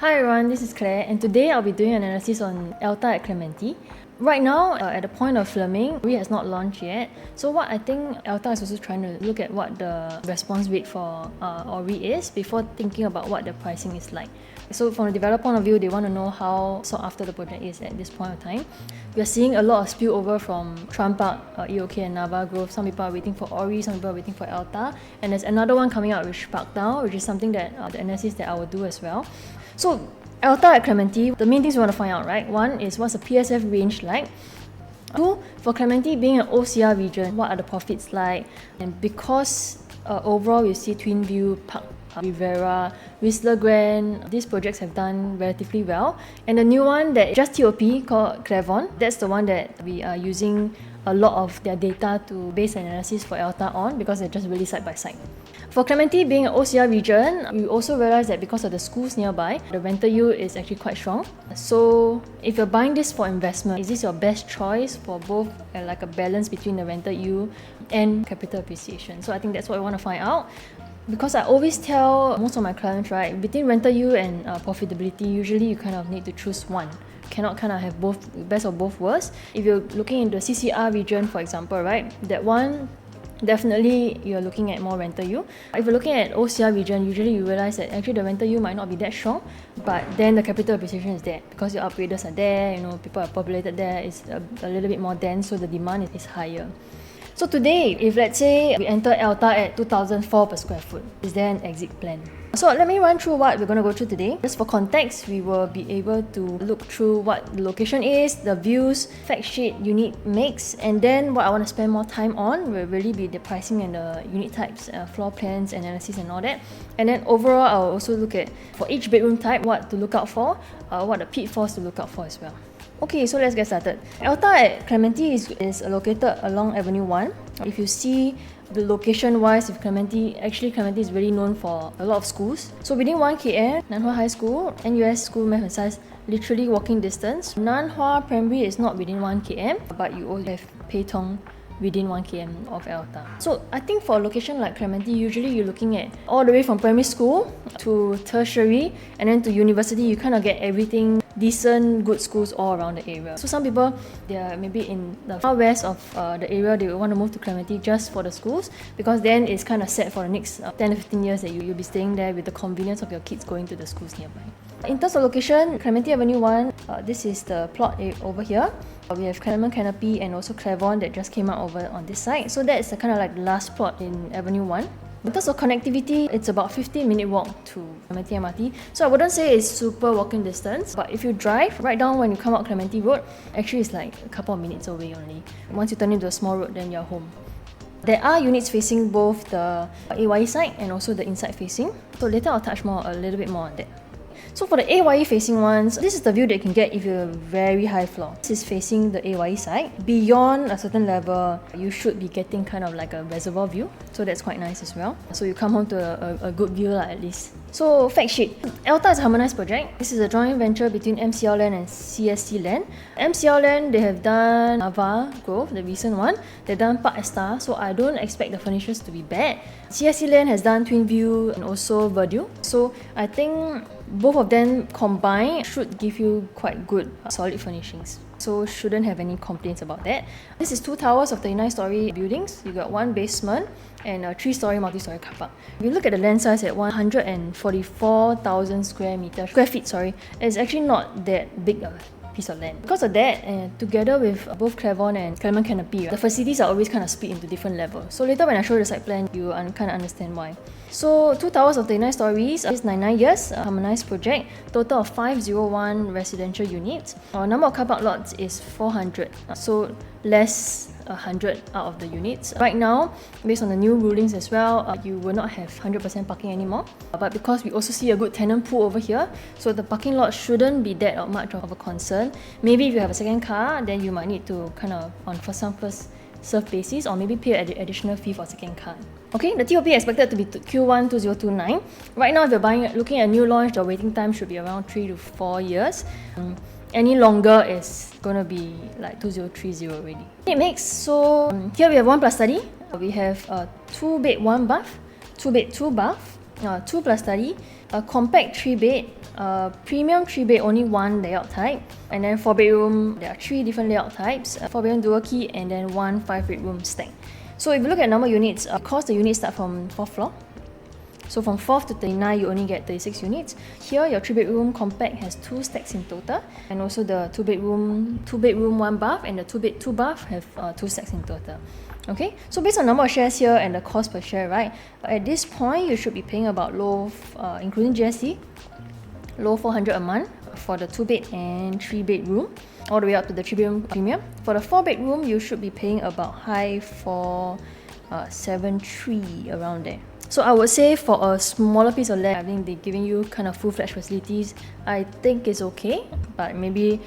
Hi everyone, this is Claire, and today I'll be doing an analysis on Elta Clementi. Right now, at the point of filming, Ori has not launched yet. So what I think Elta is also trying to look at what the response rate for Ori is before thinking about what the pricing is like. So from the developer point of view, they want to know how sought after the project is at this point of time. We are seeing a lot of spillover from Trump Park, EOK and Nava Grove. Some people are waiting for Ori, some people are waiting for Elta. And there's another one coming out with Park Down, which is something that the analysis that I will do as well. So Elta at Clementi, the main things we want to find out, right? One is what's the PSF range like? Two, for Clementi being an OCR region, what are the profits like? And because overall you see Twin View, Park Rivera, Whistler Grand, these projects have done relatively well. And the new one that just TOP called Clement, that's the one that we are using a lot of their data to base analysis for Elta on because they're just really side by side. For Clementi being an OCR region, we also realized that because of the schools nearby, the rental yield is actually quite strong. So if you're buying this for investment, is this your best choice for both like a balance between the rental yield and capital appreciation? So I think that's what we want to find out. Because I always tell most of my clients, right, between rental yield and profitability, usually you kind of need to choose one. Cannot kind of have both, best of both worlds. If you're looking into the CCR region, for example, right, that one, definitely you're looking at more rental yield. If you're looking at OCR region, usually you realize that actually the rental yield might not be that strong, but then the capital appreciation is there because your upgraders are there, people are populated there, it's a little bit more dense, so the demand is higher. So today, if let's say we enter Elta at 2004 per square foot, is there an exit plan? So let me run through what we're going to go through today. Just for context, we will be able to look through what the location is, the views, fact sheet, unit mix, and then what I want to spend more time on will really be the pricing and the unit types, floor plans, analysis and all that. And then overall, I'll also look at, for each bedroom type, what to look out for, what the pitfalls to look out for as well. Okay, so let's get started. Elta at Clementi is located along Avenue 1. If you see the location-wise, if Clementi is really known for a lot of schools. So within 1 km, Nanhua High School, NUS School Math and Science, literally walking distance. Nanhua Primary is not within 1 km, but you also have Pei Tong within 1 km of Elta. So I think for a location like Clementi, usually you're looking at all the way from primary school to tertiary and then to university, you kind of get everything decent, good schools all around the area. So some people, they are maybe in the far west of the area, they want to move to Clementi just for the schools because then it's kind of set for the next 10 to 15 years that you'll be staying there with the convenience of your kids going to the schools nearby. In terms of location, Clementi Avenue 1, this is the plot over here. We have Clement Canopy and also Clement that just came out over on this side. So that's kind of like the last plot in Avenue 1. In terms of connectivity, it's about 15-minute walk to Clementi MRT. So I wouldn't say it's super walking distance, but if you drive right down when you come out Clementi Road, actually it's like a couple of minutes away only. Once you turn into a small road, then you're home. There are units facing both the AYE side and also the inside facing. So later I'll touch a little bit more on that. So for the AYE facing ones, this is the view that you can get if you're a very high floor. This is facing the AYE side. Beyond a certain level, you should be getting kind of like a reservoir view. So that's quite nice as well. So you come home to a good view at least. So fact sheet. Elta is a harmonized project. This is a joint venture between MCL Land and CSC Land. MCL Land, they have done Nava Grove, the recent one. They've done Park Esta, so I don't expect the furnitures to be bad. CSC Land has done Twin View and also Verdure. So I think both of them combined should give you quite good solid furnishings. So shouldn't have any complaints about that. This is 2 towers of 39-story buildings. You got 1 basement and a 3-story multi-story car park. If you look at the land size at 144,000 square feet, it's actually not that big a piece of land. Because of that, together with both Clement and Clement Canopy, the facilities are always kind of split into different levels. So later when I show you the site plan, you kind of understand why. So 2 towers of 39 stories, it's 99 years, a harmonized project, total of 501 residential units. Our number of car park lots is 400, so less 100 out of the units. Right now, based on the new rulings as well, you will not have 100% parking anymore. But because we also see a good tenant pool over here, so the parking lot shouldn't be that much of a concern. Maybe if you have a second car, then you might need to kind of on first serve basis or maybe pay an additional fee for second car. Okay, the TOP is expected to be Q1 2029. Right now, if you're looking at a new launch, the waiting time should be around 3 to 4 years. Any longer is going to be like 2030 already. It makes, so here we have 1 plus study. We have 2 bed 1 bath, 2 bed 2 bath, 2 plus study, a compact 3 bed, Premium 3-bed, only one layout type. And then 4-bedroom, there are 3 different layout types. 4-bedroom dual key and then 1 5-bedroom stack. So if you look at number of units, because the units start from 4th floor, so from 4th to 39, you only get 36 units. Here, your 3-bedroom compact has 2 stacks in total, and also the 2-bedroom 1 bath, and the 2 bath have 2 stacks in total. Okay, so based on number of shares here and the cost per share, right? At this point, you should be paying about low, including GST, low 400 a month for the 2-bed and 3-bedroom, all the way up to the 3-bedroom premium. For the 4-bedroom, you should be paying about high 473 around there. So I would say for a smaller piece of land, I think they're giving you kind of full-fledged facilities. I think it's okay, but maybe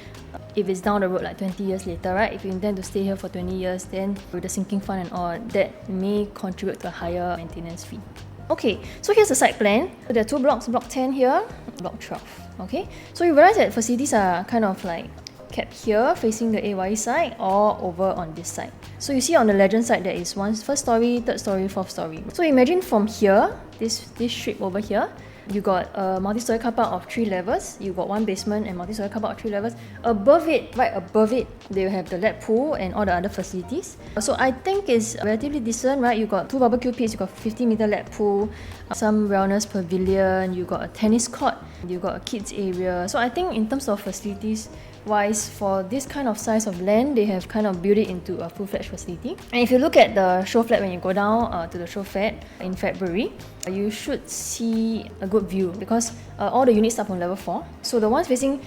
if it's down the road like 20 years later, right? If you intend to stay here for 20 years, then with the sinking fund and all, that may contribute to a higher maintenance fee. Okay, so here's the site plan. So there are 2 blocks, block 10 here, block 12. Okay, so you realize that facilities are kind of like kept here facing the AYE side or over on this side. So you see on the legend side there is one first story, third story, fourth story. So imagine from here, this strip over here, you got a multi-story car park of 3 levels. You got 1 basement and multi-story car park of 3 levels. Above it, right above it, they will have the lap pool and all the other facilities. So I think it's relatively decent, right? You got 2 barbecue pits, you got 50-meter lap pool, some wellness pavilion, you got a tennis court, you got a kids area. So I think in terms of facilities wise, for this kind of size of land, they have kind of built it into a full-fledged facility. And if you look at the show flat when you go down to the show flat in February, you should see a good view because all the units start from level 4. So the ones facing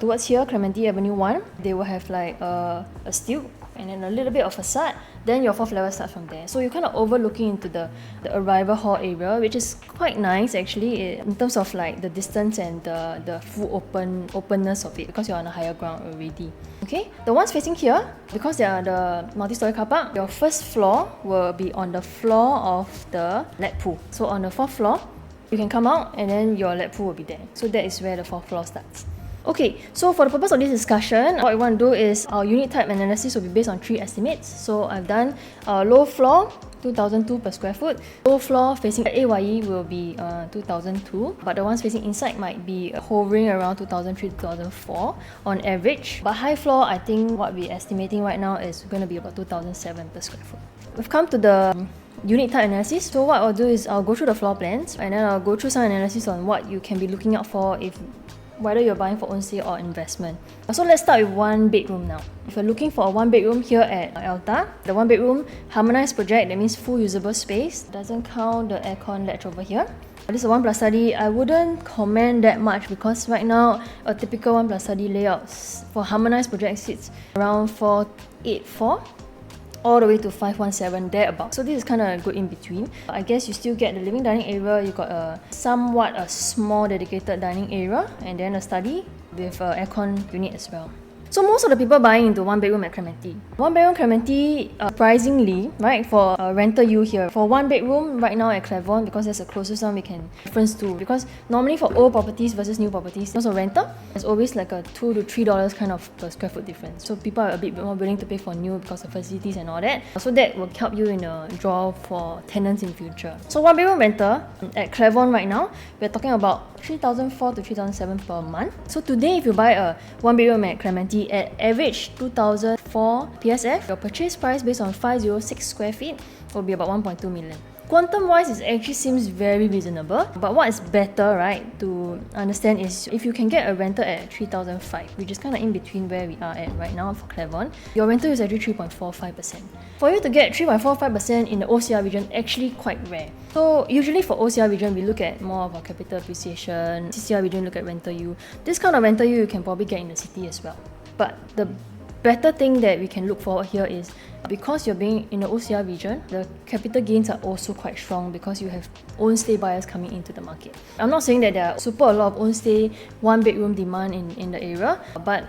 towards here, Clementi Avenue 1, they will have like a stilt and then a little bit of facade. Then your 4th level starts from there. So you're kind of overlooking into the arrival hall area, which is quite nice actually in terms of like the distance and the full openness of it because you're on a higher ground already. Okay, the ones facing here, because they are the multi-story car park, your first floor will be on the floor of the lap pool. So on the 4th floor, you can come out and then your lap pool will be there. So that is where the 4th floor starts. Okay, so for the purpose of this discussion, what we want to do is our unit type analysis will be based on 3 estimates. So I've done low floor, 2002 per square foot. Low floor facing AYE will be 2002, but the ones facing inside might be hovering around 2003 to 2004 on average. But high floor, I think what we're estimating right now is going to be about 2007 per square foot. We've come to the unit type analysis. So what I'll do is I'll go through the floor plans and then I'll go through some analysis on what you can be looking out for if whether you're buying for own stay or investment. So let's start with 1 bedroom now. If you're looking for a 1 bedroom here at Elta, the 1 bedroom harmonized project, that means full usable space, doesn't count the aircon latch over here. This is a 1 plus study. I wouldn't comment that much because right now a typical 1 plus study layout for harmonized project sits around 484 all the way to 517 thereabout. So this is kind of good in between. I guess you still get the living dining area, you got a somewhat small dedicated dining area and then a study with an aircon unit as well. So most of the people buying into 1 bedroom at Clementi. 1 bedroom Clementi, surprisingly, right, for rental yield here. For 1 bedroom right now at Clement, because that's the closest one we can reference to. Because normally for old properties versus new properties, in terms of rental, there's always like a $2 to $3 kind of per square foot difference. So people are a bit more willing to pay for new because of facilities and all that. So that will help you in a draw for tenants in future. So 1 bedroom rental at Clement right now, we're talking about $3,400 to $3,700 per month. So today, if you buy a 1 bedroom at Clementi at average $2,004 PSF, your purchase price based on 506 square feet will be about 1.2 million. Quantum wise, it actually seems very reasonable, but what is better, right, to understand is if you can get a rental at 3,500, which is kind of in between where we are at right now for Clement, your rental is actually 3.45%. For you to get 3.45% in the OCR region, actually quite rare. So usually for OCR region, we look at more of our capital appreciation. CCR region, look at rental yield. This kind of rental yield you can probably get in the city as well. But the better thing that we can look forward here is because you're being in the OCR region, the capital gains are also quite strong because you have own stay buyers coming into the market. I'm not saying that there are super a lot of own stay 1 bedroom demand in the area, but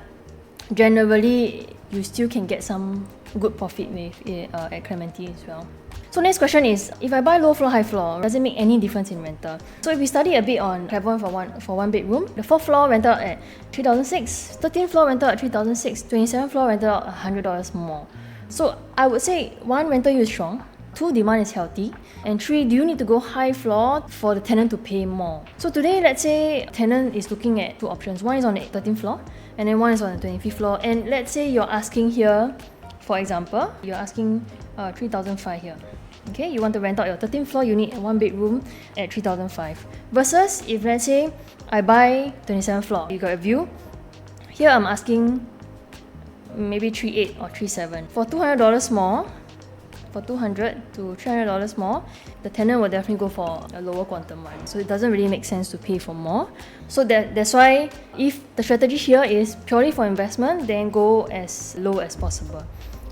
generally you still can get some good profit with at Clementi as well. So next question is, if I buy low floor, high floor, does it make any difference in rental? So if we study a bit on Clement for one bedroom, the 4th floor rental at $3,600, 13th floor rental at $3,600, 27th floor rental $100 more. So I would say one, rental yield is strong. 2, demand is healthy. And 3, do you need to go high floor for the tenant to pay more? So today, let's say tenant is looking at 2 options. One is on the 13th floor, and then one is on the 25th floor. And let's say you're asking here, for example, you're asking 3,500 here. Okay, you want to rent out your 13th floor unit, 1 bedroom at 3,500. Versus if let's say I buy 27th floor, you got a view. Here I'm asking maybe 3,800 or 3,700. For $200 more, for $200 to $300 more, the tenant will definitely go for a lower quantum one. So it doesn't really make sense to pay for more. So that's why if the strategy here is purely for investment, then go as low as possible.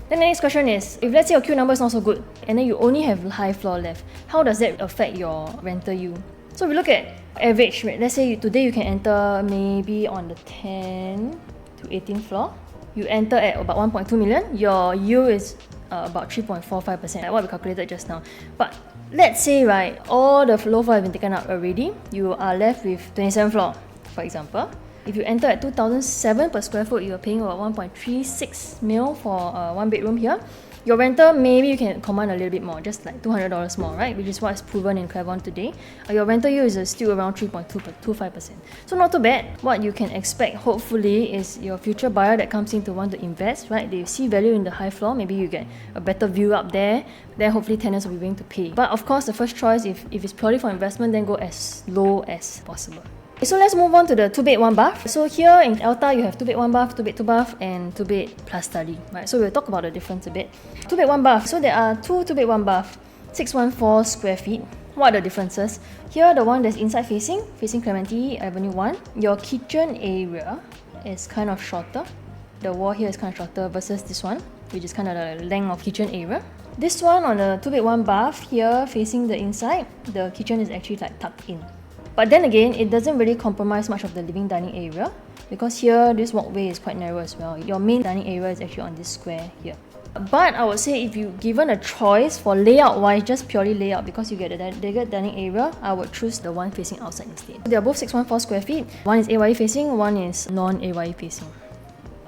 Then the next question is, if let's say your Q number is not so good, and then you only have high floor left, how does that affect your rental yield? So we look at average rate. Let's say today you can enter maybe on the 10 to 18th floor. You enter at about 1.2 million. Your yield is about 3.45%, like what we calculated just now. But let's say, right, all the low floor have been taken up already. You are left with 27th floor, for example. If you enter at 2,007 per square foot, you are paying about 1.36 mil for 1 bedroom here. Your rental, maybe you can command a little bit more, just like $200 more, right? Which is what's proven in Clement today. Your rental yield is still around 3.25%. So not too bad. What you can expect, hopefully, is your future buyer that comes in to want to invest, right? They see value in the high floor, maybe you get a better view up there, then hopefully tenants will be willing to pay. But of course, the first choice, if it's purely for investment, then go as low as possible. So let's move on to the 2 bed 1 bath. So here in Elta, you have 2 bed 1 bath, 2 bed 2 bath, and 2 bed plus study. Right? So we'll talk about the difference a bit. 2 bed 1 bath. So there are 2 bed 1 bath, 614 square feet. What are the differences? Here, the one that's inside facing Clementi Avenue 1. Your kitchen area is kind of shorter. The wall here is kind of shorter versus this one, which is kind of the length of kitchen area. This one on the 2 bed 1 bath here facing the inside, the kitchen is actually like tucked in. But then again, it doesn't really compromise much of the living dining area because here this walkway is quite narrow as well. Your main dining area is actually on this square here. But I would say if you're given a choice for layout wise, just purely layout, because you get a bigger dining area, I would choose the one facing outside instead. They are both 614 square feet. One is AYE facing, one is non-AYE facing.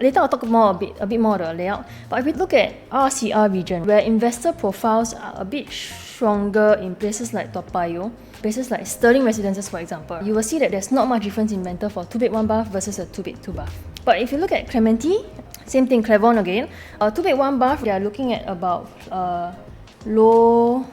Later I'll talk a bit more about the layout. But if we look at RCR region, where investor profiles are a bit stronger in places like Toa Payoh, places like Sterling Residences for example, you will see that there's not much difference in rental for 2 bed 1 bath versus a 2 bed 2 bath. But if you look at Clementi, same thing, Clement again, 2 bed 1 bath, they are looking at about low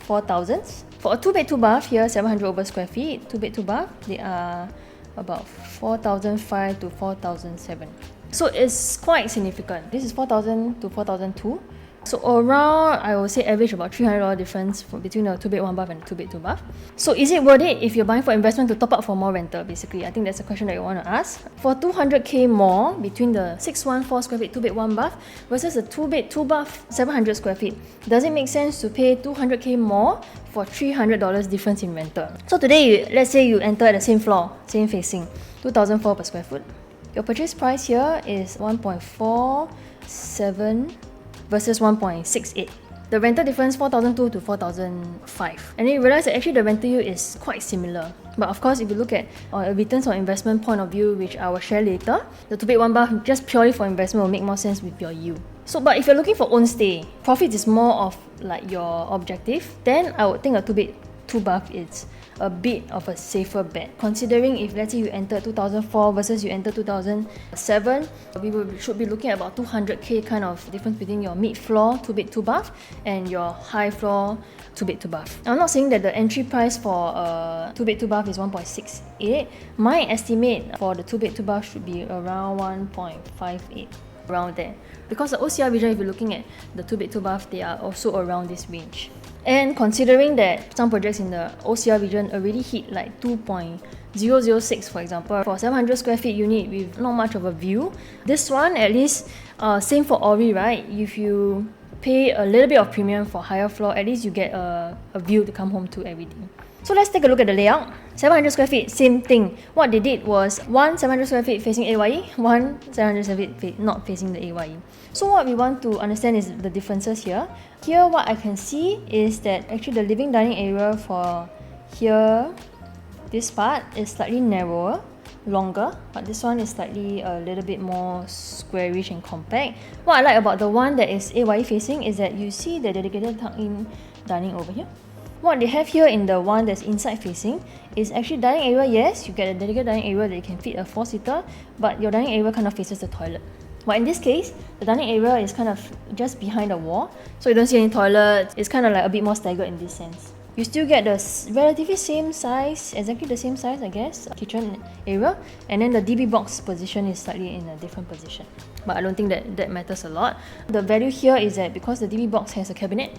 4,000s. For a 2 bed 2 bath here, 700 over square feet, 2 bed 2 bath, they are about 4,500 to 4,700. So it's quite significant. This is 4,000 to 4,002. So around, I would say average about $300 difference between the 2 bed 1 bath and the 2 bed 2 bath. So is it worth it if you're buying for investment to top up for more rental basically? I think that's a question that you want to ask. For 200k more between the 614 square feet 2 bed 1 bath versus the 2 bed 2 bath 700 square feet, does it make sense to pay 200k more for $300 difference in rental? So today, let's say you enter at the same floor, same facing, 2,004 per square foot. Your purchase price here is 1.47 versus 1.68. The rental difference 4,002 to 4,005. And then you realize that actually the rental yield is quite similar. But of course, if you look at a returns on investment point of view, which I will share later, the 2 bed 1 bath just purely for investment will make more sense with your yield. So, but if you're looking for own stay, profit is more of like your objective, then I would think a 2 bed 2 bath is a bit of a safer bet. Considering if let's say you enter 2004 versus you enter 2007, we should be looking at about 200k kind of difference between your mid-floor 2 bed 2 bath and your high floor 2 bed 2 bath. I'm not saying that the entry price for a 2 bed 2 bath is 1.68. My estimate for the 2 bed 2 bath should be around 1.58, around there. Because the OCR region, if you're looking at the 2 bed 2 bath, they are also around this range. And considering that some projects in the OCR region already hit like 2.006 for example, for 700 square feet unit with not much of a view, this one at least, same for Ori, right? If you pay a little bit of premium for higher floor, at least you get a view to come home to every day. So let's take a look at the layout. 700 square feet, same thing. What they did was one 700 square feet facing AYE, one 700 square feet not facing the AYE. So what we want to understand is the differences here. Here what I can see is that actually the living dining area for here, this part is slightly narrower, longer, but this one is slightly a little bit more squarish and compact. What I like about the one that is AYE facing is that you see the dedicated tuck-in dining over here. What they have here in the one that's inside facing is actually dining area. Yes, you get a dedicated dining area that you can fit a 4-seater, but your dining area kind of faces the toilet. But in this case, the dining area is kind of just behind the wall, so you don't see any toilets. It's kind of like a bit more staggered in this sense. You still get the relatively same size, exactly the same size, I guess, kitchen area, and then the DB box position is slightly in a different position. But I don't think that matters a lot. The value here is that because the DB box has a cabinet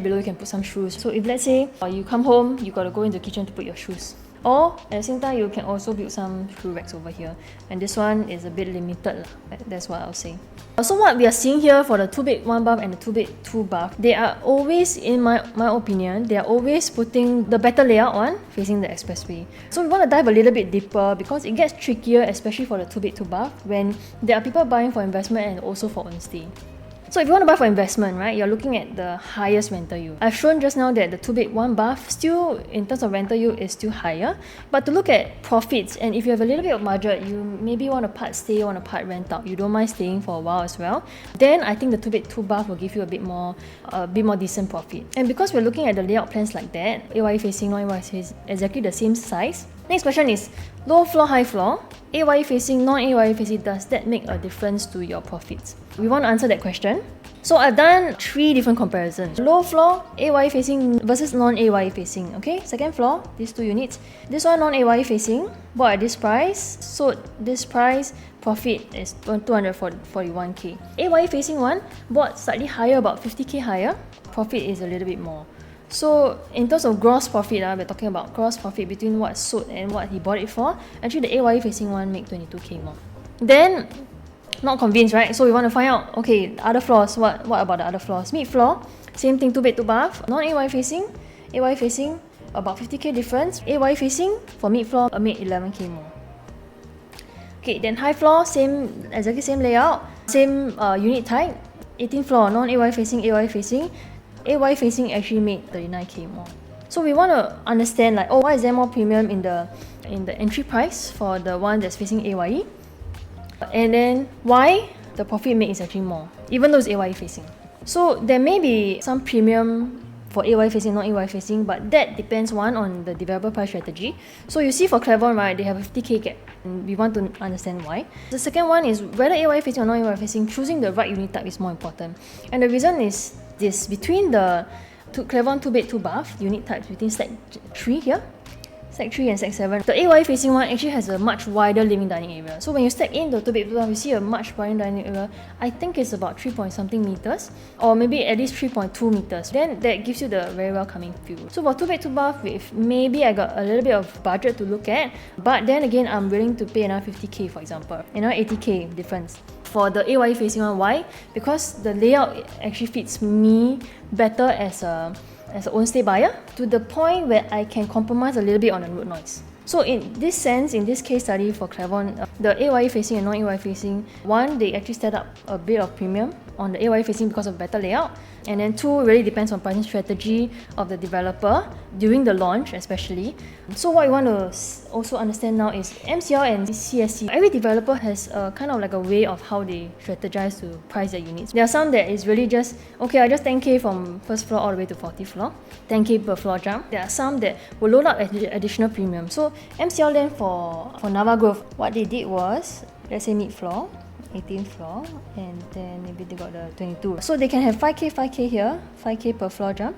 below you can put some shoes. So if let's say you come home, you got to go into the kitchen to put your shoes. Or at the same time, you can also build some shoe racks over here. And this one is a bit limited. That's what I'll say. So what we are seeing here for the 2-bed 1-bath and the 2-bed 2-bath, they are always, in my opinion, they are always putting the better layout one facing the expressway. So we want to dive a little bit deeper because it gets trickier, especially for the 2-bed 2-bath, when there are people buying for investment and also for own stay. So if you want to buy for investment, right, you're looking at the highest rental yield. I've shown just now that the 2-bed 1-bath still, in terms of rental yield, is still higher. But to look at profits, and if you have a little bit of budget, you maybe want to part stay, want to part rent out, you don't mind staying for a while as well, then I think the 2-bed 2-bath will give you a bit more decent profit. And because we're looking at the layout plans like that, AYE facing, non-AYE facing, exactly the same size. Next question is, low floor, high floor, AYE facing, non-AYE facing, does that make a difference to your profits? We want to answer that question. So I've done 3 different comparisons. Low floor, AYE facing versus non-AYE facing. Okay, second floor, these 2 units. This one non-AYE facing, bought at this price, sold this price, profit is 241k. AYE facing one, bought slightly higher, about 50k higher, profit is a little bit more. So in terms of gross profit, we're talking about gross profit between what's sold and what he bought it for. Actually, the AYE facing one make 22k more. Then, not convinced, right? So we want to find out, okay, other floors, what about the other floors? Mid floor, same thing, 2-bed 2-bath. Non-AYE facing, AYE facing, about 50k difference. AYE facing, for mid floor, made 11k more. Okay, then high floor, exactly same layout, same unit type. 18th floor, non-AYE facing, AYE facing. AYE facing actually made 39k more. So we want to understand, like, why is there more premium in the entry price for the one that's facing AYE, and then why the profit made is actually more, even though it's AYE facing. So there may be some premium for AYE facing, not AYE facing, but that depends, one, on the developer price strategy. So you see for Clement, right, they have a 50k gap, and we want to understand why. The second one is whether AYE facing or non AYE facing, choosing the right unit type is more important. And the reason is this: between the Clement 2-bed 2-bath unit types, between Sec 3 here, Sec 3 and Sec 7, the AYE facing one actually has a much wider living dining area. So when you step in the 2-bed 2-bath, you see a much wider dining area. I think it's about 3-point-something meters, or maybe at least 3.2 meters. Then that gives you the very welcoming view. So for 2-bed 2-bath, with maybe I got a little bit of budget to look at, but then again, I'm willing to pay another 50k, for example, another 80k difference. For the AYE facing one, why? Because the layout actually fits me better as an own stay buyer, to the point where I can compromise a little bit on the road noise. So in this sense, in this case study for Clement, the AYE facing and non-AYE facing, one, they actually set up a bit of premium on the AYE facing because of better layout, and then 2, really depends on pricing strategy of the developer during the launch especially. So what we want to also understand now is MCL and CSC. Every developer has kind of like a way of how they strategize to price their units. There are some that is really just, okay, I just 10k from first floor all the way to 40th floor, 10k per floor jump. There are some that will load up additional premium. So MCL then for Nava Grove, what they did was, let's say mid floor, 18th floor, and then maybe they got the 22. So they can have 5k here, 5k per floor jump.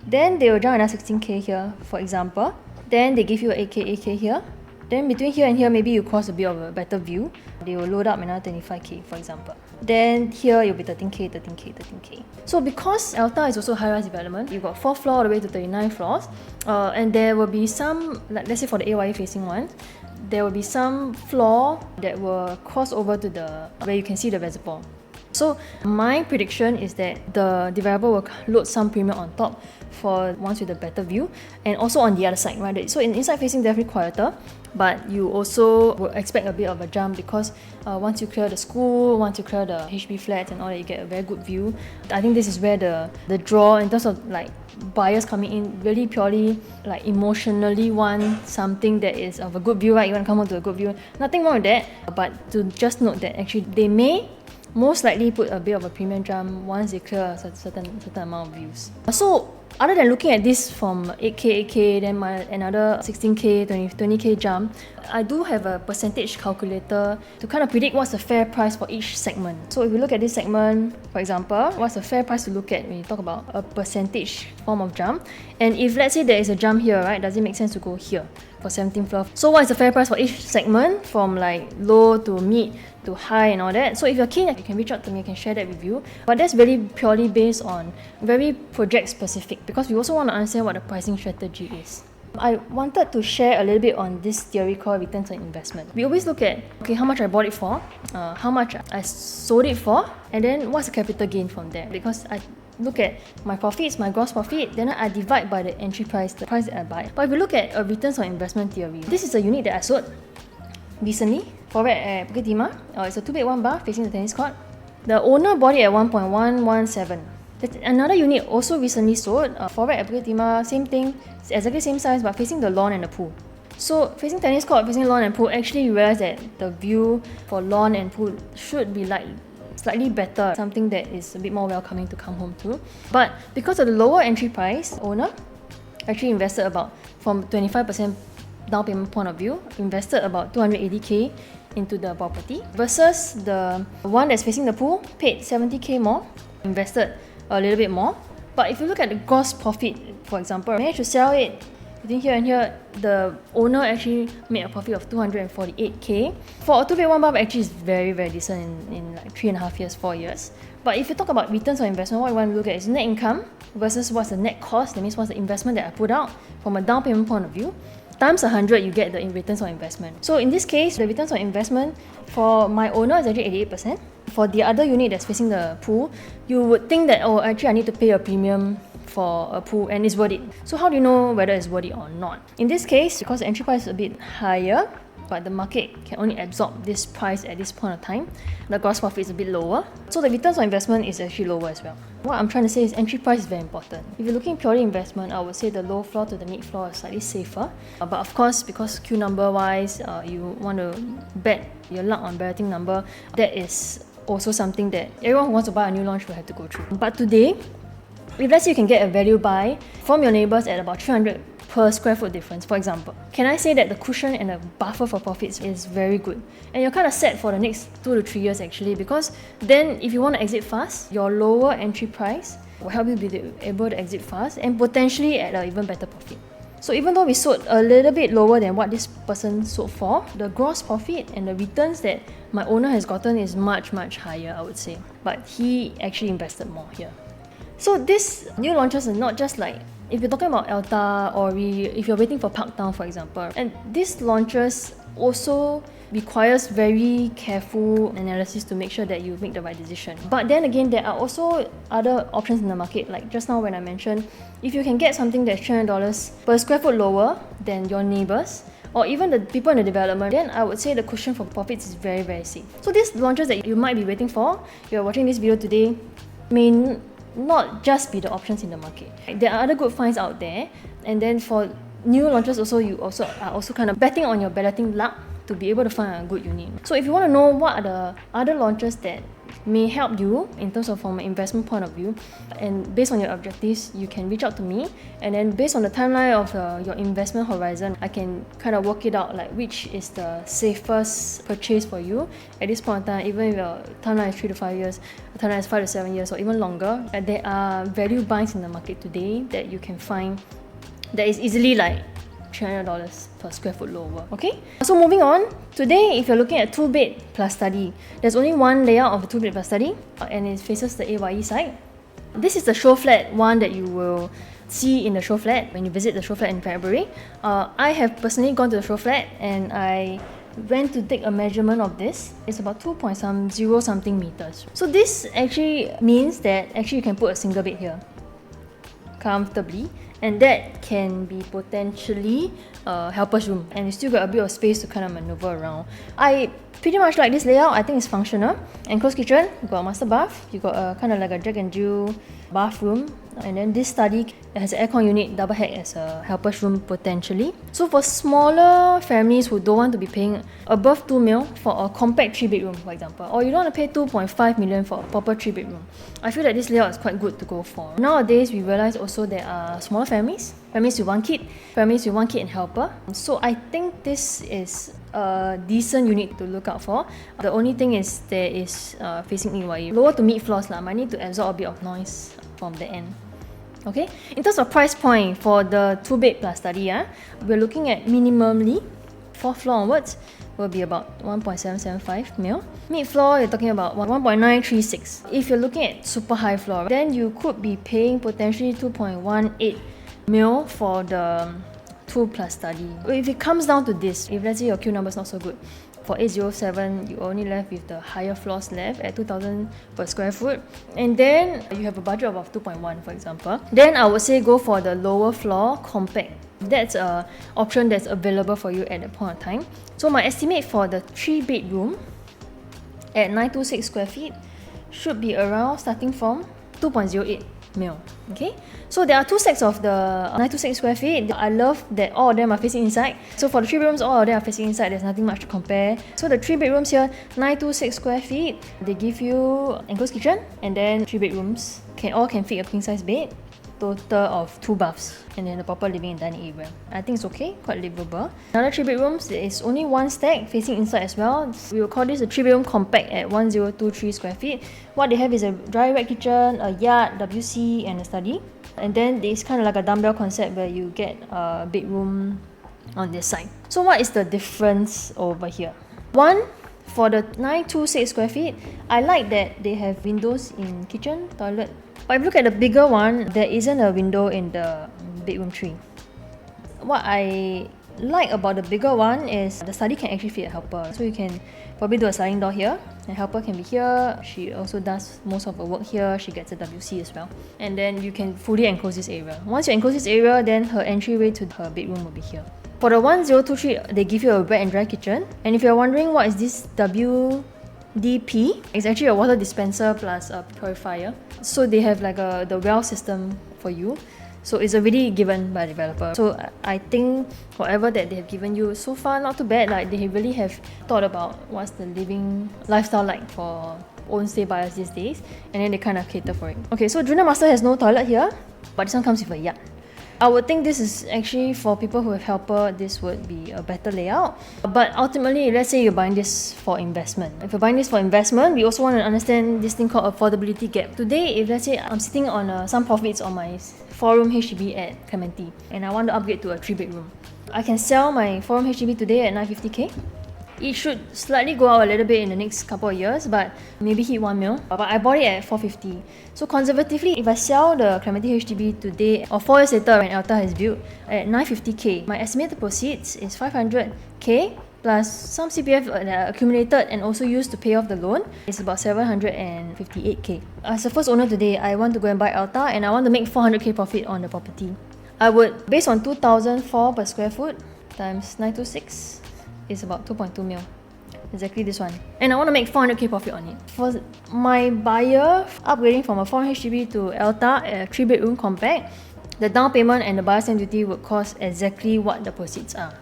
Then they will jump another 16k here, for example. Then they give you 8k here. Then between here and here, maybe you cross a bit of a better view. They will load up another 25k, for example. Then here you'll be 13k. So because Elta is also high-rise development, you've got 4th floor all the way to 39 floors, and there will be some, like let's say for the AYE facing one, there will be some floor that will cross over to where you can see the reservoir. So my prediction is that the developer will load some premium on top for ones with a better view, and also on the other side, right? So in inside facing definitely quieter, but you also will expect a bit of a jump because once you clear the school, once you clear the HB flats and all that, you get a very good view. I think this is where the draw in terms of like buyers coming in really purely like emotionally want something that is of a good view, right? You want to come home to a good view. Nothing wrong with that, but to just note that actually they may most likely put a bit of a premium jump once they clear a certain amount of views. So other than looking at this from 8K, 8K, then another 16K, 20K jump, I do have a percentage calculator to kind of predict what's the fair price for each segment. So if you look at this segment, for example, what's the fair price to look at when you talk about a percentage form of jump? And if let's say there is a jump here, right, does it make sense to go here for 17th floor? So what is the fair price for each segment from like low to mid to high and all that? So if you're keen, you can reach out to me, I can share that with you. But that's really purely based on very project specific, because we also want to understand what the pricing strategy is. I wanted to share a little bit on this theory called returns on investment. We always look at, okay, how much I bought it for, how much I sold it for, and then what's the capital gain from there. Because I look at my profits, my gross profit, then I divide by the entry price, the price that I buy. But if you look at a returns on investment theory, this is a unit that I sold recently, forward at Bukit Timah. It's a 2-bed 1 bar facing the tennis court. The owner bought it at 1.117. Another unit also recently sold, forward at Bukit Timah, same thing, exactly same size but facing the lawn and the pool. So facing tennis court, facing lawn and pool, actually you realize that the view for lawn and pool should be like slightly better, something that is a bit more welcoming to come home to. But because of the lower entry price, owner actually invested about, from 25% down payment point of view, invested about 280k into the property, versus the one that's facing the pool paid 70k more, invested a little bit more. But if you look at the gross profit, for example, managed to sell it between here and here, the owner actually made a profit of 248k. For a 2-bed 1 bar, actually is very, very decent in like 3.5 years, 4 years. But if you talk about returns on investment, what you want to look at is net income versus what's the net cost, that means what's the investment that I put out from a down payment point of view. Times 100, you get the returns on investment. So in this case, the returns on investment for my owner is actually 88%. For the other unit that's facing the pool, you would think that, oh, actually I need to pay a premium for a pool and it's worth it. So how do you know whether it's worth it or not? In this case, because the entry price is a bit higher, but the market can only absorb this price at this point of time, the gross profit is a bit lower. So the returns on investment is actually lower as well. What I'm trying to say is entry price is very important. If you're looking purely investment, I would say the low floor to the mid floor is slightly safer. But of course, because Q number wise, you want to bet your luck on betting number, that is also something that everyone who wants to buy a new launch will have to go through. But today, if let's say you can get a value buy from your neighbours at about 300 per square foot difference, for example, can I say that the cushion and the buffer for profits is very good? And you're kind of set for the next 2 to 3 years actually, because then if you want to exit fast, your lower entry price will help you be able to exit fast and potentially at an even better profit. So even though we sold a little bit lower than what this person sold for, the gross profit and the returns that my owner has gotten is much, much higher, I would say. But he actually invested more here. So these new launches are not just like, if you're talking about Elta or if you're waiting for Parktown, for example, and these launches also requires very careful analysis to make sure that you make the right decision. But then again, there are also other options in the market, like just now when I mentioned, if you can get something that's $300 per square foot lower than your neighbours, or even the people in the development, then I would say the cushion for profits is very, very safe. So these launches that you might be waiting for, if you're watching this video today, may not just be the options in the market. There are other good finds out there, and then for new launches also, you are also kind of betting on your balloting luck to be able to find a good unit. So if you want to know what are the other launches that may help you in terms of from an investment point of view, and based on your objectives, you can reach out to me, and then based on the timeline of your investment horizon, I can kind of work it out like which is the safest purchase for you at this point in time. Even if your timeline is 3 to 5 years, the timeline is 5 to 7 years, or even longer, there are value buys in the market today that you can find that is easily like $300 per square foot lower. Okay, so moving on, today if you're looking at 2-bed plus study, there's only one layout of a 2-bed plus study, and it faces the AYE side. This is the show flat one that you will see in the show flat when you visit the show flat in February. I have personally gone to the show flat and I went to take a measurement of this. It's about 2.0 something meters. So this actually means that actually you can put a single bed here comfortably, and that can be potentially a helper's room, and you still got a bit of space to kind of maneuver around. I pretty much like this layout. I think it's functional. Enclosed kitchen, you got a master bath, you got a kind of like a Jack and Jill bathroom, and then this study has an aircon unit double head as a helper's room potentially. So for smaller families who don't want to be paying above 2 mil for a compact 3-bedroom, for example, or you don't want to pay 2.5 million for a proper 3-bedroom, I feel that this layout is quite good to go for. Nowadays, we realize also there are smaller families with one kid, families with one kid and helper. So I think this is a decent unit to look out for. The only thing is there is facing EYE. Lower to mid floors might need to absorb a bit of noise from the end. Okay, in terms of price point for the 2-bed plus study, we're looking at minimally 4th floor onwards will be about 1.775 mil. Mid floor, you're talking about 1.936. If you're looking at super high floor, then you could be paying potentially 2.18 mil for the 2 plus study. If it comes down to this, if let's say your Q number is not so good, for 807, you only left with the higher floors left at 2,000 per square foot, and then you have a budget of 2.1, for example, then I would say go for the lower floor compact. That's an option that's available for you at that point of time. So my estimate for the 3-bedroom at 926 square feet should be around starting from 2.08 mil. Okay, so there are 2 sets of the 926 square feet. I love that all of them are facing inside. So for the 3 bedrooms, all of them are facing inside. There's nothing much to compare. So the 3 bedrooms here, 926 square feet, they give you enclosed kitchen, and then 3 bedrooms can fit a king size bed, total of 2 baths, and then a proper living and dining area. I think it's okay, quite livable. Another 3 bedrooms, there is only 1 stack facing inside as well. We will call this a 3-bedroom compact at 1023 square feet. What they have is a dry wet kitchen, a yard, WC, and a study. And then there's kind of like a dumbbell concept where you get a bedroom on this side. So what is the difference over here? One, for the 926 square feet, I like that they have windows in kitchen, toilet. But if you look at the bigger one, there isn't a window in the bedroom 3. What I like about the bigger one is the study can actually fit a helper. So you can probably do a sliding door here, and helper can be here. She also does most of her work here. She gets a WC as well. And then you can fully enclose this area. Once you enclose this area, then her entryway to her bedroom will be here. For the 1023, they give you a wet and dry kitchen. And if you're wondering what is this WDP, it's actually a water dispenser plus a purifier. So they have like the well system for you. So it's already given by the developer. So I think whatever that they have given you so far, not too bad. Like they really have thought about what's the living lifestyle like for own stay buyers these days, and then they kind of cater for it. Okay, so Junior Master has no toilet here, but this one comes with a yard. I would think this is actually for people who have helper, this would be a better layout. But ultimately, let's say you're buying this for investment. If you're buying this for investment, we also want to understand this thing called affordability gap. Today, if let's say I'm sitting on some profits on my 4-room HDB at Clementi, and I want to upgrade to a 3-bedroom, I can sell my 4-room HDB today at 950k. It should slightly go out a little bit in the next couple of years, but maybe hit 1 mil. But I bought it at 450. So conservatively, if I sell the Clementi HDB today or 4 years later when Elta has built at 950k, my estimated proceeds is 500k plus some CPF accumulated and also used to pay off the loan. It's about 758k. As a first owner today, I want to go and buy Elta and I want to make 400k profit on the property. I would, based on 2,004 per square foot times 926, is about 2.2 mil. Exactly this one. And I want to make 400k profit on it. For my buyer, upgrading from a 4 HDB to Elta, a 3-bedroom compact, the down payment and the buyer stamp duty would cost exactly what the proceeds are.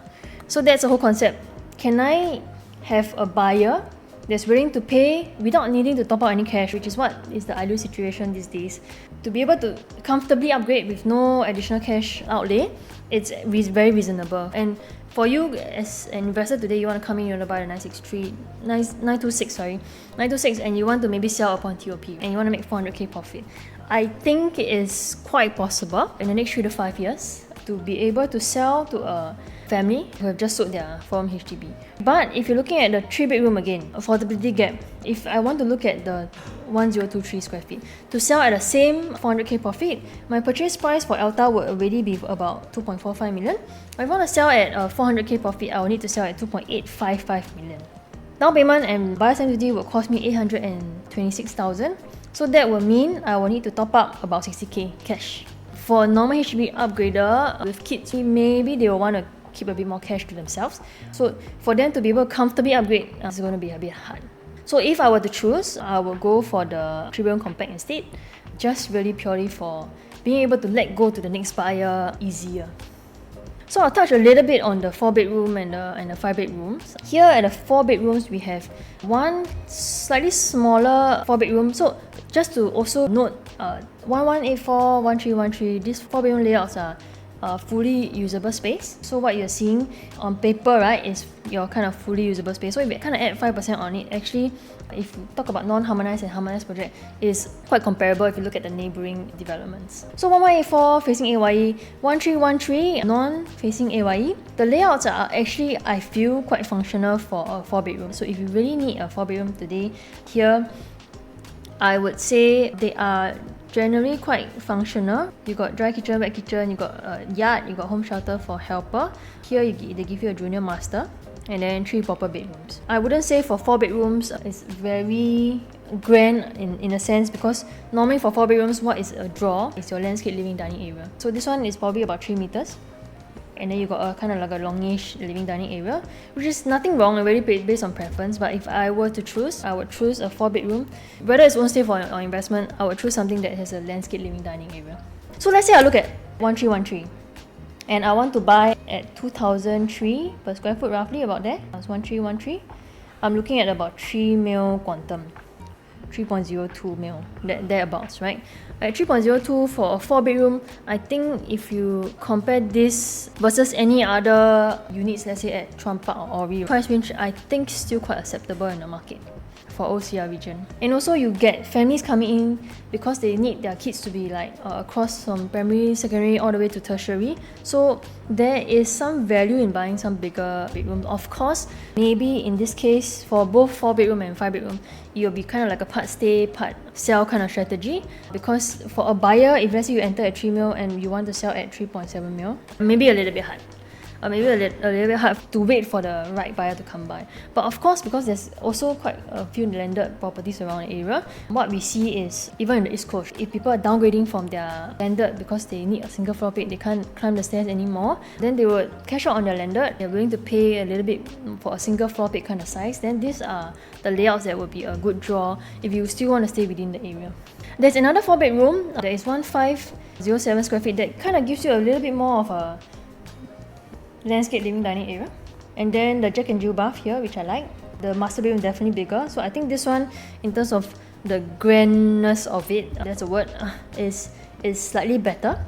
So that's the whole concept. Can I have a buyer that's willing to pay without needing to top up any cash, which is what is the ideal situation these days, to be able to comfortably upgrade with no additional cash outlay? It's very reasonable. And for you as an investor today, you want to come in, you want to buy the 926, and you want to maybe sell upon TOP, and you want to make 400k profit. I think it is quite possible in the next 3 to 5 years. to be able to sell to a family who have just sold their 4-room HDB. But if you're looking at the 3-bedroom again, affordability gap, if I want to look at the 1023 square feet, to sell at the same 400k profit, my purchase price for Elta would already be about 2.45 million. If I want to sell at a 400k profit, I will need to sell at 2.855 million. Down payment and buyer stamp duty will cost me 826,000. So that will mean I will need to top up about 60k cash. For a normal HDB upgrader with kids, maybe they will want to keep a bit more cash to themselves. So for them to be able to comfortably upgrade, it's going to be a bit hard. So if I were to choose, I will go for the 3-bedroom compact instead, just really purely for being able to let go to the next buyer easier. So I'll touch a little bit on the 4-bedroom and the 5-bedrooms. Here at the 4 bedrooms, we have one slightly smaller 4-bedroom. So just to also note, 1184, 1313, these 4-bedroom layouts are fully usable space. So what you're seeing on paper, right, is your kind of fully usable space. So if you kind of add 5% on it, actually, if you talk about non-harmonized and harmonized project, is quite comparable if you look at the neighboring developments. So 1184 facing AYE, 1313 non-facing AYE. The layouts are actually, I feel, quite functional for a 4-bedroom. So if you really need a 4-bedroom today, here, I would say they are generally quite functional. You got dry kitchen, wet kitchen, you got a yard, you got home shelter for helper. Here they give you a junior master, and then 3 proper bedrooms. I wouldn't say for 4 bedrooms it's very grand in a sense, because normally for 4 bedrooms, what is a draw is your landscape living dining area. So this one is probably about 3 meters. And then you got a kind of like a longish living dining area, which is nothing wrong, already based on preference. But if I were to choose, I would choose a 4-bedroom. Whether it's own stay or investment, I would choose something that has a landscape living dining area. So let's say I look at 1313 and I want to buy at 2003 per square foot, roughly about there. That's 1313. I'm looking at about 3 mil quantum, 3.02 mil, thereabouts, right? At 3.02 for a 4-bedroom, I think if you compare this versus any other units, let's say at Chuan Park or Ori, price range I think still quite acceptable in the market for OCR region. And also you get families coming in because they need their kids to be like across from primary, secondary, all the way to tertiary. So there is some value in buying some bigger bedrooms. Of course, maybe in this case for both 4-bedroom and 5-bedroom, it will be kind of like a part stay, part sell kind of strategy. Because for a buyer, if let's say you enter at 3 mil and you want to sell at 3.7 mil, maybe a little bit hard. Maybe a little bit hard to wait for the right buyer to come by. But of course, because there's also quite a few landed properties around the area, what we see is, even in the East Coast, if people are downgrading from their landed because they need a single floor plate, they can't climb the stairs anymore, then they would cash out on their landed, they're willing to pay a little bit for a single floor plate kind of size, then these are the layouts that would be a good draw if you still want to stay within the area. There's another 4-bedroom, there is 1507 square feet that kind of gives you a little bit more of a landscape living dining area. And then the Jack and Jill bath here, which I like. The master bedroom definitely bigger. So I think this one, in terms of the grandness of it, that's a word, is slightly better.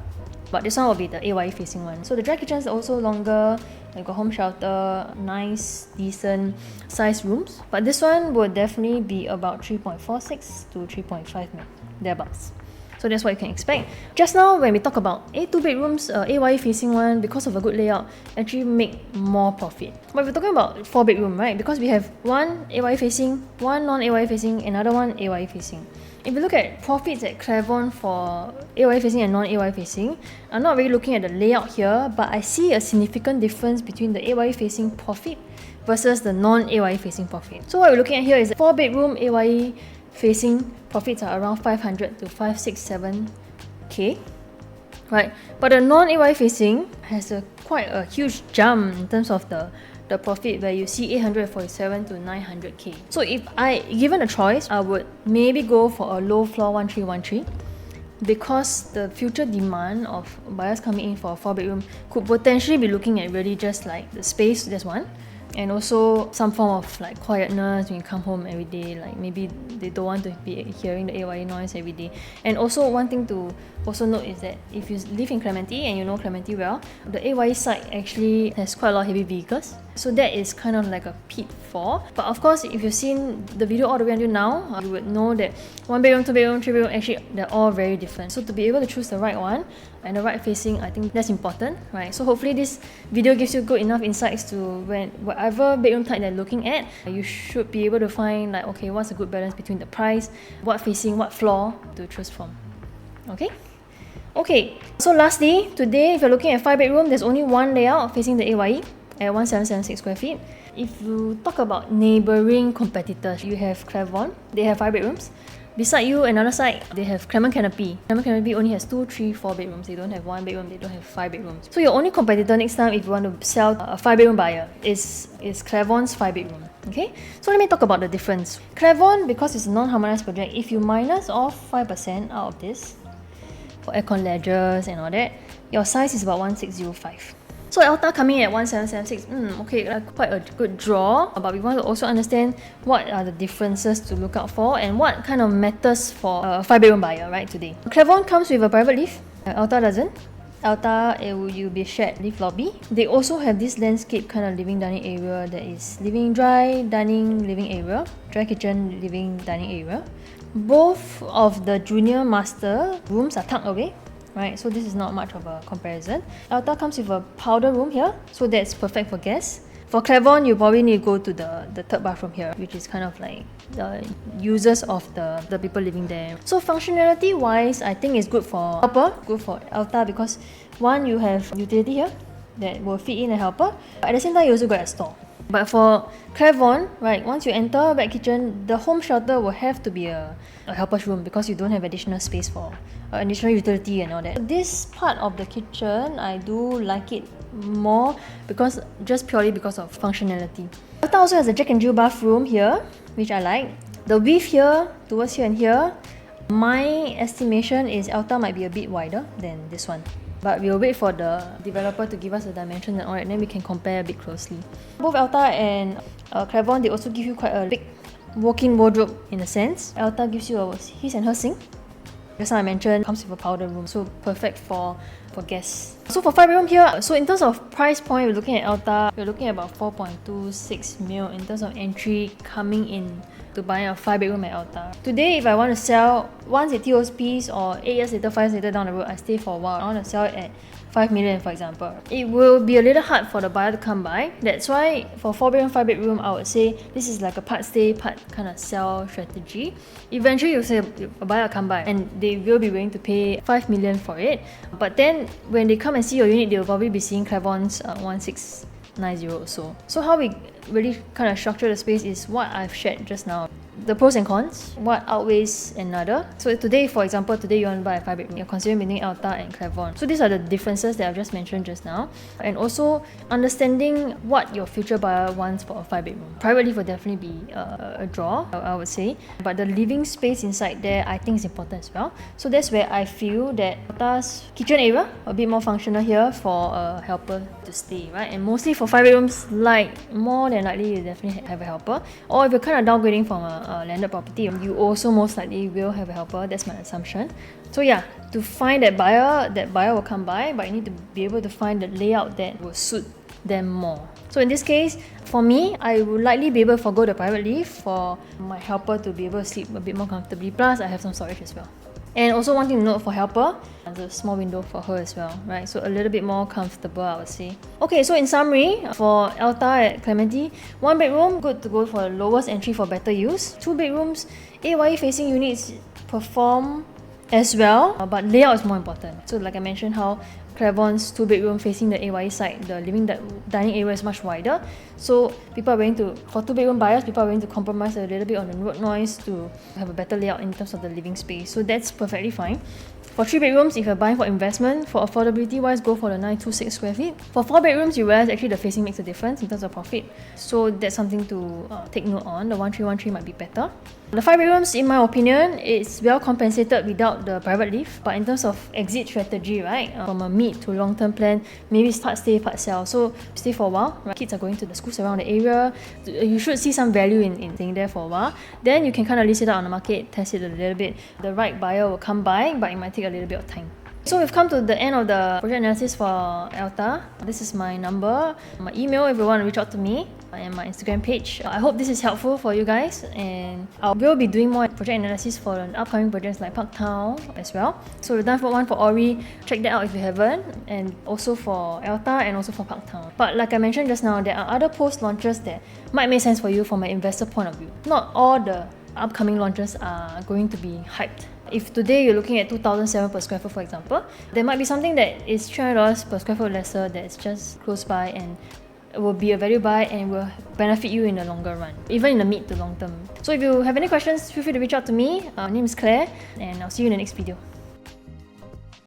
But this one will be the AYE facing one. So the dry kitchen is also longer. You got home shelter, nice, decent size rooms. But this one will definitely be about 3.46 to 3.5 mil, thereabouts. So that's what you can expect. Just now, when we talk about 2 bedrooms, AYE facing one, because of a good layout, actually make more profit. But we're talking about 4-bedroom, right? Because we have one AYE facing, one non-AYE facing, another one AYE facing. If you look at profits at Clement for AYE facing and non-AYE facing, I'm not really looking at the layout here, but I see a significant difference between the AYE facing profit versus the non-AYE facing profit. So what we're looking at here is 4-bedroom AYE facing profits are around 500 to 567k, right? But the non-AYE facing has quite a huge jump in terms of the profit, where you see 847 to 900k. So if I given a choice, I would maybe go for a low floor 1313, because the future demand of buyers coming in for a 4-bedroom could potentially be looking at really just like the space, that's one, and also some form of like quietness when you come home every day, like maybe they don't want to be hearing the AYE noise every day. And also one thing to also note is that if you live in Clementi and you know Clementi well, the AYE side actually has quite a lot of heavy vehicles. So that is kind of like a pitfall. But of course, if you've seen the video all the way until now, you would know that 1 bedroom, 2 bedroom, 3 bedroom, actually they're all very different. So to be able to choose the right one and the right facing, I think that's important, right? So hopefully this video gives you good enough insights to whatever bedroom type they're looking at, you should be able to find like, okay, what's a good balance between the price, what facing, what floor to choose from. Okay, so lastly, today if you're looking at 5 bedroom, there's only one layout facing the AYE at 1776 square feet. If you talk about neighbouring competitors, you have Clement, they have 5 bedrooms. Beside you, another side, they have Clement Canopy. Clement Canopy only has 2, 3, 4 bedrooms. They don't have 1 bedroom, they don't have 5 bedrooms. So your only competitor next time if you want to sell a 5 bedroom buyer is Clement's 5 bedroom. Okay, so let me talk about the difference. Clement, because it's a non-harmonized project, if you minus off 5% out of this, for aircon ledgers and all that, your size is about 1605. So Elta coming at 1776, okay, quite a good draw, but we want to also understand what are the differences to look out for and what kind of matters for a 5 bedroom buyer, right, today. Clement comes with a private lift, Elta doesn't. Elta, it will be shared lift lobby. They also have this landscape kind of living dining area that is living dry dining living area, dry kitchen living dining area. Both of the junior master rooms are tucked away, right? So this is not much of a comparison. Elta comes with a powder room here, so that's perfect for guests. For Clement, you probably need to go to the third bathroom here, which is kind of like the users of the people living there. So functionality wise, I think it's good for helper, good for Elta because one, you have utility here that will fit in a helper, but at the same time you also got a store. But for Clement, right, once you enter back kitchen, the home shelter will have to be a helper's room because you don't have additional space for additional utility and all that. This part of the kitchen, I do like it more because just purely because of functionality. Elta also has a Jack and Jill bathroom here, which I like. The width here, towards here and here, my estimation is Elta might be a bit wider than this one. But we'll wait for the developer to give us the dimensions and all that, and then we can compare a bit closely. Both Elta and Clement, they also give you quite a big walk-in wardrobe in a sense. Elta gives you a his and her sink. Just now I mentioned, comes with a powder room, so perfect for guests. So for 5 bedroom here, so in terms of price point, we're looking at Elta, we're looking at about 4.26 mil in terms of entry coming in to buy a 5 bedroom at Elta. Today, if I want to sell, once it TOSPs or 8 years later, 5 years later down the road, I stay for a while, I want to sell it at 5 million for example. It will be a little hard for the buyer to come by. That's why for 4 bedroom, 5 bedroom, I would say this is like a part stay, part kind of sell strategy. Eventually you'll say a buyer will come by and they will be willing to pay 5 million for it. But then when they come and see your unit, they'll probably be seeing Clement's 1690 or so. So how we really kind of structure the space is what I've shared just now. The pros and cons, what outweighs another. So today, for example, today you want to buy a 5 bedroom, you're considering between Elta and Clement. So these are the differences that I've just mentioned just now. And also understanding what your future buyer wants for a 5 bedroom. Private lift will definitely be a draw, I would say. But the living space inside there, I think is important as well. So that's where I feel that Elta's kitchen area, a bit more functional here for a helper to stay, right? And mostly for 5 bedrooms, like more than likely you definitely have a helper. Or if you're kind of downgrading from a landed property, you also most likely will have a helper. That's my assumption. So yeah, to find that buyer will come by, but you need to be able to find the layout that will suit them more. So in this case, for me, I would likely be able to forgo the private lift for my helper to be able to sleep a bit more comfortably. Plus, I have some storage as well. And also one thing to note for helper, there's a small window for her as well, right? So a little bit more comfortable, I would say. Okay, so in summary, for Elta at Clementi, 1 bedroom, good to go for the lowest entry for better use. 2 bedrooms, AYE facing units perform as well, but layout is more important. So like I mentioned how Clement's 2 bedroom facing the AYE side, the living dining area is much wider. So people are willing to, for 2 bedroom buyers, people are willing to compromise a little bit on the road noise to have a better layout in terms of the living space. So that's perfectly fine. For 3 bedrooms, if you're buying for investment, for affordability wise, go for the 926 square feet. For 4 bedrooms, you realize actually the facing makes a difference in terms of profit. So that's something to take note on. The 1313 might be better. The 5 bedrooms, in my opinion, it's well compensated without the private lift. But in terms of exit strategy, right, from a mid to long-term plan, maybe it's part stay, part sell. So stay for a while, right? Kids are going to the schools around the area. You should see some value in staying there for a while. Then you can kind of list it out on the market, test it a little bit. The right buyer will come by, but it might take a little bit of time. So we've come to the end of the project analysis for Elta. This is my number, my email if you want to reach out to me, and my Instagram page. I hope this is helpful for you guys, and I will be doing more project analysis for upcoming projects like Park Town as well. So we've done one for Ori, check that out if you haven't, and also for Elta and also for Park Town. But like I mentioned just now, there are other post launches that might make sense for you from an investor point of view. Not all the upcoming launches are going to be hyped. If today you're looking at 2,007 per square foot, for example, there might be something that is $300 per square foot lesser that's just close by and it will be a value buy and will benefit you in the longer run, even in the mid to long term. So if you have any questions, feel free to reach out to me. My name is Claire, and I'll see you in the next video.